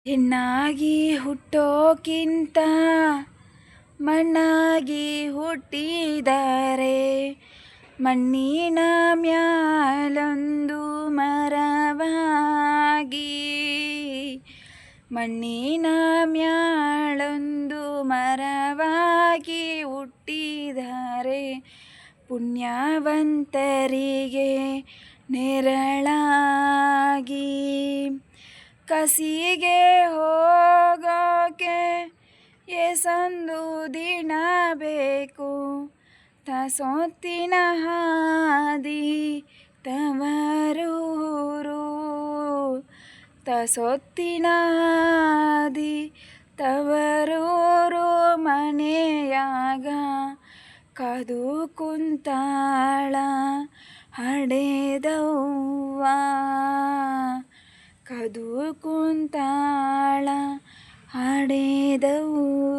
ಹೆಣ್ಣಾಗಿ ಹುಟ್ಟೋಕ್ಕಿಂತ ಮಣ್ಣಾಗಿ ಹುಟ್ಟಿದರೆ ಮಣ್ಣಿನ ಮ್ಯಾಲೊಂದು ಮರವಾಗಿ ಮಣ್ಣಿನ ಮ್ಯಾಳೊಂದು ಮರವಾಗಿ ಹುಟ್ಟಿದರೆ ಪುಣ್ಯವಂತರಿಗೆ ನೆರಳಾಗಿ ಕಸಿಗೆ ಹೋಗೋಕೆ ಎಸೊಂದು ದಿನ ಬೇಕು ತಸೊತ್ತಿನ ಹಾದಿ ತವರೂರು ತಸೊತ್ತಿನ ಹಾದಿ ತವರೂರು ಮನೆಯಾಗ ಕದು ಕುಂತಾಳ ಹಡೆದವ್ವ ಕದು ಕುಂತಾಳ ಹಡೆದವ್ವ.